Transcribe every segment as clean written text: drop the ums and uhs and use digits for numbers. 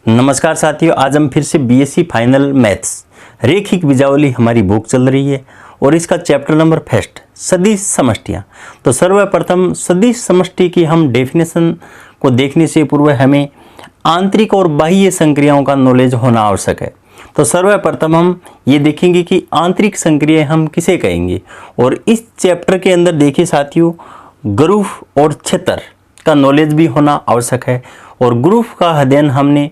नमस्कार साथियों, आज हम फिर से बीएससी फाइनल मैथ्स रेखिक बीजावली हमारी बुक चल रही है और इसका चैप्टर नंबर फर्स्ट सदिश समष्टियाँ। तो सर्वप्रथम सदिश समष्टि की हम डेफिनेशन को देखने से पूर्व हमें आंतरिक और बाह्य संक्रियाओं का नॉलेज होना आवश्यक है। तो सर्वप्रथम हम ये देखेंगे कि आंतरिक संक्रियाएं हम किसे कहेंगे, और इस चैप्टर के अंदर देखिए साथियों, ग्रुप और क्षेत्र का नॉलेज भी होना आवश्यक है। और ग्रुप का अध्ययन हमने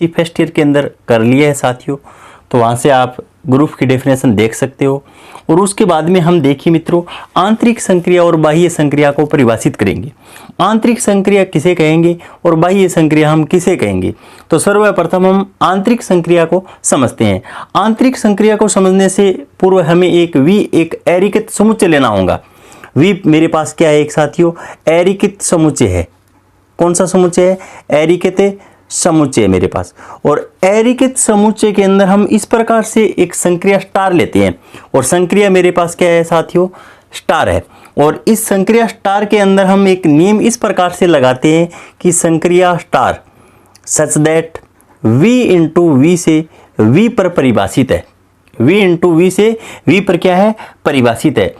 फर्स्ट ईयर के अंदर कर लिया है साथियों, तो वहाँ से आप ग्रुप की डेफिनेशन देख सकते हो। और उसके बाद में हम देखिए मित्रों, आंतरिक संक्रिया और बाह्य संक्रिया को परिभाषित करेंगे। आंतरिक संक्रिया किसे कहेंगे और बाह्य संक्रिया हम किसे कहेंगे। तो सर्वप्रथम हम आंतरिक संक्रिया को समझते हैं। आंतरिक संक्रिया को समझने से पूर्व हमें एक एरिकित समुच्चय लेना होगा। वी मेरे पास क्या है एक साथियों, एरिकित समुच्चय है। कौन सा समुच्चय है? एरिकित समुच्चय मेरे पास। और एरिकित समुच्चय के अंदर हम इस प्रकार से एक संक्रिया स्टार लेते हैं, और संक्रिया मेरे पास क्या है साथियों, स्टार है। और इस संक्रिया स्टार के अंदर हम एक नियम इस प्रकार से लगाते हैं कि संक्रिया star such that v into V से v पर परिभाषित है। v इंटू वी से v पर क्या है, परिभाषित है।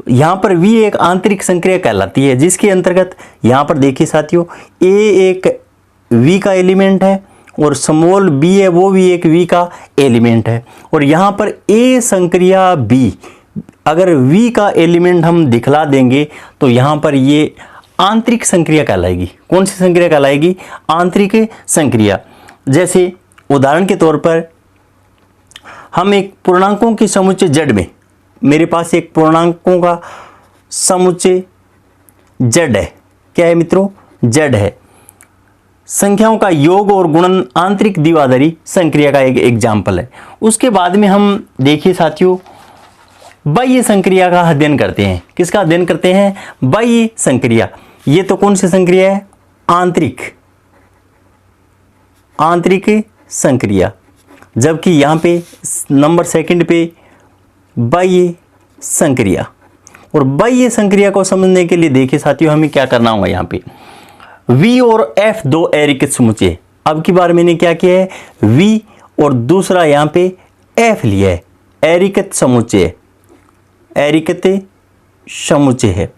यहाँ पर v एक आंतरिक संक्रिया कहलाती है, जिसके अंतर्गत यहाँ पर देखिए साथियों, a एक v का एलिमेंट है और स्मॉल b है वो भी एक v का एलिमेंट है। और यहाँ पर a संक्रिया b अगर v का एलिमेंट हम दिखला देंगे तो यहाँ पर ये आंतरिक संक्रिया कहलाएगी। कौन सी संक्रिया कहलाएगी? आंतरिक संक्रिया। जैसे उदाहरण के तौर पर हम एक पूर्णांकों के समुच्चय z में, मेरे पास एक पूर्णांकों का समुच्चय z है। क्या है मित्रों? z है। संख्याओं का योग और गुणन आंतरिक द्विआधारी संक्रिया का एक एग्जाम्पल है। उसके बाद में हम देखिए साथियों, बाह्य संक्रिया का अध्ययन करते हैं। किसका अध्ययन करते हैं? बाह्य संक्रिया। ये तो कौन सी संक्रिया है? आंतरिक संक्रिया। जबकि यहाँ पे नंबर सेकंड पे बाह्य संक्रिया। और बाह्य संक्रिया को समझने के लिए देखिए साथियों, हमें क्या करना होगा। यहाँ पे V और F दो एरिकित समुच्चय। अब की बार मैंने क्या किया है, V और दूसरा यहाँ पे F लिया है। एरिकित समुच्चय, एरिकित समुच्चय है।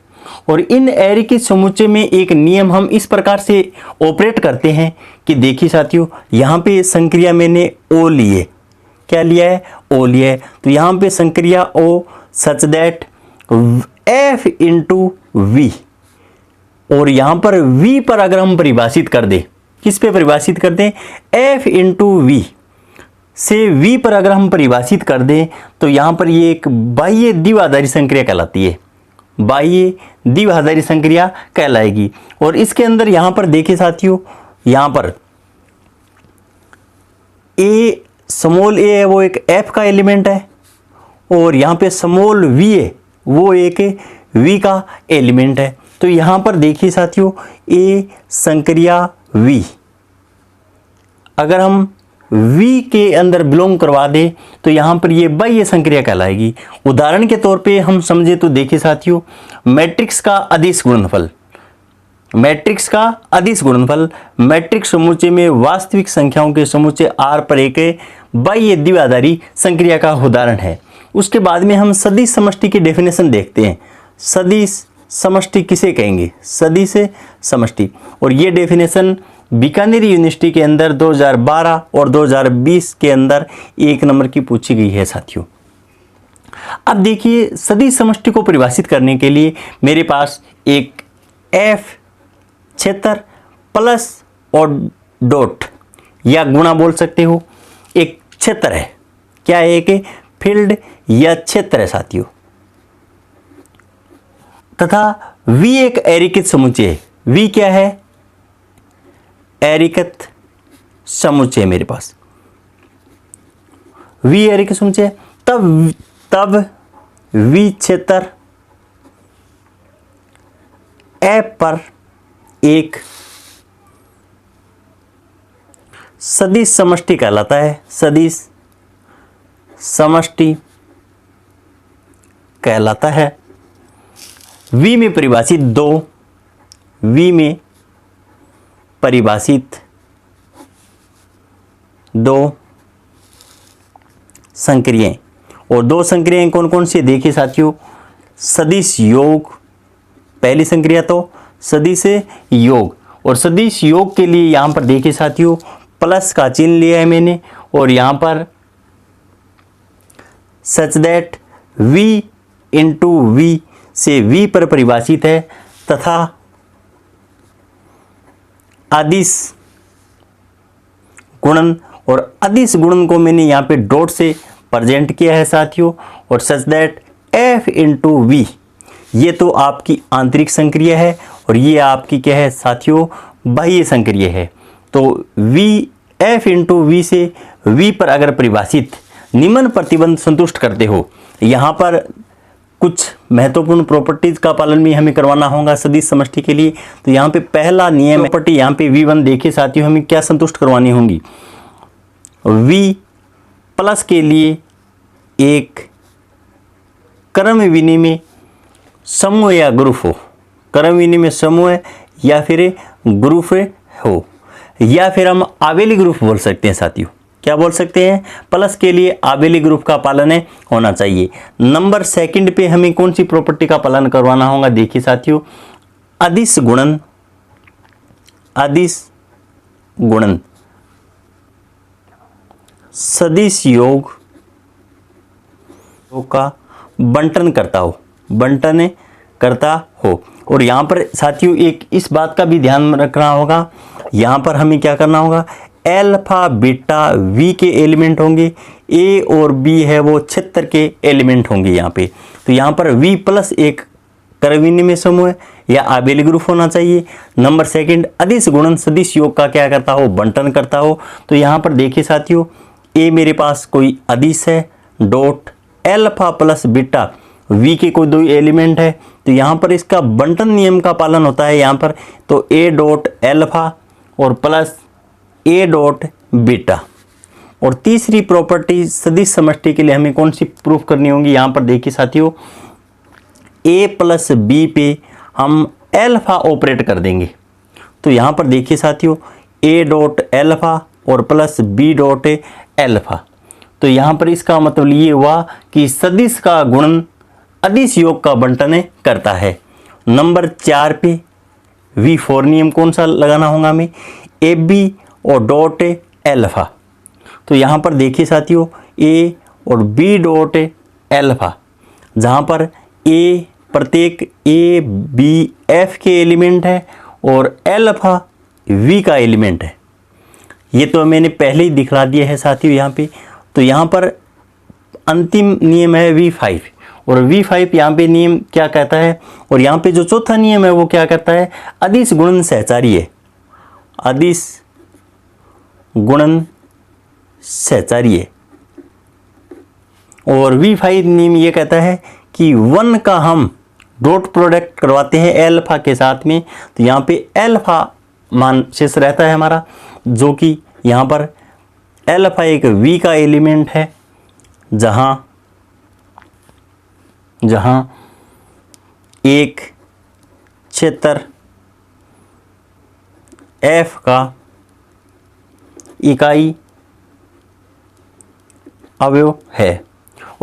और इन एरिकित समुच्चय में एक नियम हम इस प्रकार से ऑपरेट करते हैं कि देखिए साथियों, यहाँ पे संक्रिया मैंने O लिए। क्या लिया है? O लिया है। तो यहाँ पे संक्रिया O such that F into V, और यहाँ पर v पर अगर हम परिभाषित कर दें, किस पे परिभाषित कर दें? f इंटू वी से v पर अगर हम परिभाषित कर दें तो यहाँ पर ये एक बाह्य द्विआधारी संक्रिया कहलाती है। बाह्य द्विआधारी संक्रिया कहलाएगी। और इसके अंदर यहाँ पर देखिए साथियों, यहाँ पर a स्मॉल a है वो एक f का एलिमेंट है, और यहाँ पे स्मॉल v है वो एक v का एलिमेंट है। तो यहाँ पर देखिए साथियों, A संक्रिया V अगर हम V के अंदर बिलोंग करवा दें तो यहाँ पर ये बाह्य संक्रिया कहलाएगी। उदाहरण के तौर पे हम समझे तो देखिए साथियों, मैट्रिक्स का अदिश गुणनफल, मैट्रिक्स का अदिश गुणनफल मैट्रिक्स समुच्चय में वास्तविक संख्याओं के समुच्चय R पर एक बाह्य द्विआधारी संक्रिया का उदाहरण है। उसके बाद में हम सदिश समष्टि की डेफिनेशन देखते हैं। सदिश समष्टि किसे कहेंगे? सदिश समष्टि। और ये डेफिनेशन बीकानेर यूनिवर्सिटी के अंदर 2012 और 2020 के अंदर 1 नंबर की पूछी गई है साथियों। अब देखिए, सदिश समष्टि को परिभाषित करने के लिए मेरे पास एक F क्षेत्र प्लस और डॉट या गुणा बोल सकते हो, एक क्षेत्र है। क्या है? एक फील्ड या क्षेत्र है साथियों। तथा V एक एरिकित समुच्चय है। V क्या है? एरिकित समुच्चय मेरे पास। V एरिकित समुच्चय, तब V क्षेत्र F पर एक सदिश समष्टि कहलाता है। सदिश समष्टि कहलाता है। V में परिभाषित 2, V में परिभाषित दो संक्रियाएं। और दो संक्रियाएं कौन कौन सी देखिए साथियों, सदिश योग, पहली संक्रिया तो सदिश योग, और सदिश योग के लिए यहां पर देखिए साथियों प्लस का चिन्ह लिया है मैंने, और यहां पर such that v into V से v पर परिभाषित है, तथा अदिश गुणन, और अदिश गुणन को मैंने यहाँ पे डॉट से प्रेजेंट किया है साथियों, और such that f into V, ये तो आपकी आंतरिक संक्रिया है और ये आपकी क्या है साथियों, बाह्य संक्रिया है। तो v f इंटू वी से v पर अगर परिभाषित निम्न प्रतिबंध संतुष्ट करते हो, यहाँ पर कुछ महत्वपूर्ण प्रॉपर्टीज का पालन भी हमें करवाना होगा सदिश समष्टि के लिए। तो यहाँ पे पहला नियम प्रॉपर्टी यहाँ पे v1 देखिए साथियों, हमें क्या संतुष्ट करवानी होंगी, v प्लस के लिए एक क्रम विनिमय समूह या ग्रुप हो, क्रम विनिमय समूह या फिर ग्रुप हो, या फिर हम आबेली ग्रुप बोल सकते हैं साथियों। क्या बोल सकते हैं, प्लस के लिए आबेली ग्रुप का पालन होना चाहिए। नंबर सेकंड पे हमें कौन सी प्रॉपर्टी का पालन करवाना होगा, देखिए साथियों अदिश गुणन, अदिश गुणन सदिश योग का बंटन करता हो, बंटन करता हो। और यहाँ पर साथियों एक इस बात का भी ध्यान रखना होगा, यहाँ पर हमें क्या करना होगा, अल्फा बीटा v के एलिमेंट होंगे, a और b है वो क्षेत्र के एलिमेंट होंगे यहाँ पे। तो यहाँ पर v प्लस एक क्रम विनिमय समूह या आबेली ग्रुप होना चाहिए। नंबर सेकंड अदिश गुणन सदिश योग का क्या करता हो, बंटन करता हो। तो यहाँ पर देखिए साथियों a मेरे पास कोई अदिश है, dot alpha plus beta v के कोई दो एलिमेंट है, तो यहाँ पर इसका बंटन नियम का पालन होता है यहाँ पर। तो a डॉट अल्फा और प्लस a डॉट बीटा। और तीसरी प्रॉपर्टी सदिश समष्टि के लिए हमें कौन सी प्रूफ करनी होगी, यहाँ पर देखिए साथियों a प्लस b पे हम अल्फा ऑपरेट कर देंगे। तो यहाँ पर देखिए साथियों a डॉट अल्फा और प्लस b डॉट अल्फा। तो यहाँ पर इसका मतलब ये हुआ कि सदिश का गुणन अदिश योग का बंटन करता है। नंबर 4 पे v4 नियम कौन सा लगाना होगा हमें, ab और डॉट अल्फा। तो यहाँ पर देखिए साथियों a और b डॉट अल्फा, जहाँ पर a प्रत्येक a b f के एलिमेंट है और अल्फा v का एलिमेंट है। ये तो मैंने पहले ही दिखला दिया है साथियों यहाँ पे। तो यहाँ पर अंतिम नियम है v5, और v5 यहाँ पे नियम क्या कहता है, और यहाँ पे जो चौथा नियम है वो क्या कहता है, अदिश गुणन सहचारी है, अदिश गुणन सहचारी है। और v5 नियम ये कहता है कि 1 का हम डॉट प्रोडक्ट करवाते हैं अल्फा के साथ में, तो यहाँ पे अल्फा मान शेष रहता है हमारा, जो कि यहाँ पर अल्फा एक v का एलिमेंट है, जहाँ एक क्षेत्र f का इकाई अवयव है।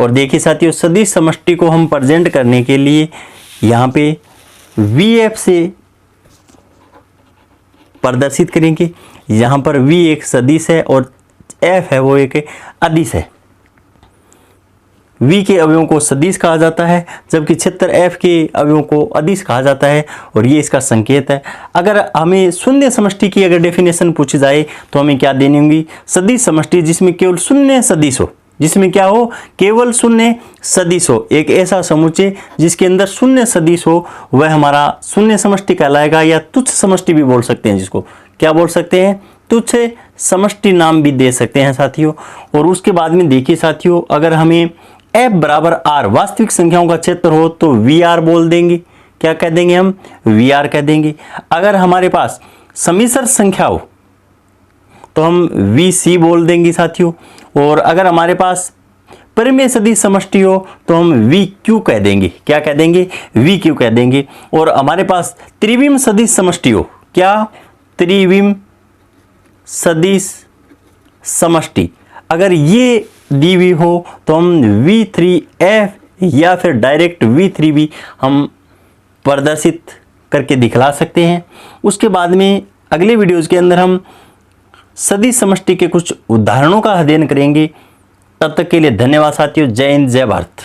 और देखिए साथियों सदिश समष्टि को हम प्रेजेंट करने के लिए यहाँ पे vf से प्रदर्शित करेंगे। यहाँ पर v एक सदिश है और f है वो एक अदिश है। v के अवयवों को सदिश कहा जाता है, जबकि क्षेत्र f के अवयवों को अदिश कहा जाता है, और ये इसका संकेत है। अगर हमें शून्य समष्टि की अगर डेफिनेशन पूछी जाए तो हमें क्या देनी होगी, सदिश समष्टि जिसमें केवल शून्य सदिश हो, जिसमें क्या हो, केवल शून्य सदिश हो। एक ऐसा समुच्चय जिसके अंदर शून्य सदिश हो वह हमारा शून्य समष्टि कहलाएगा, या तुच्छ समष्टि भी बोल सकते हैं, जिसको क्या बोल सकते हैं, तुच्छ समष्टि नाम भी दे सकते हैं साथियों। और उसके बाद में देखिए साथियों अगर हमें f बराबर r वास्तविक संख्याओं का क्षेत्र हो तो vr बोल देंगे। क्या कह देंगे हम, vr कह देंगे। अगर हमारे पास समिश्र संख्या हो तो हम vc बोल देंगे साथियों। और अगर हमारे पास परिमेय सदिश समष्टि हो तो हम vq कह देंगे। क्या कह देंगे, vq कह देंगे। और हमारे पास त्रिविम सदिश समष्टि हो, क्या, त्रिविम सदिश समष्टि अगर ये दी हुई हो तो हम V3F या फिर डायरेक्ट V3 भी हम प्रदर्शित करके दिखला सकते हैं। उसके बाद में अगले वीडियोज़ के अंदर हम सदिश समष्टि के कुछ उदाहरणों का अध्ययन करेंगे। तब तक के लिए धन्यवाद साथियों। जय हिंद, जय भारत।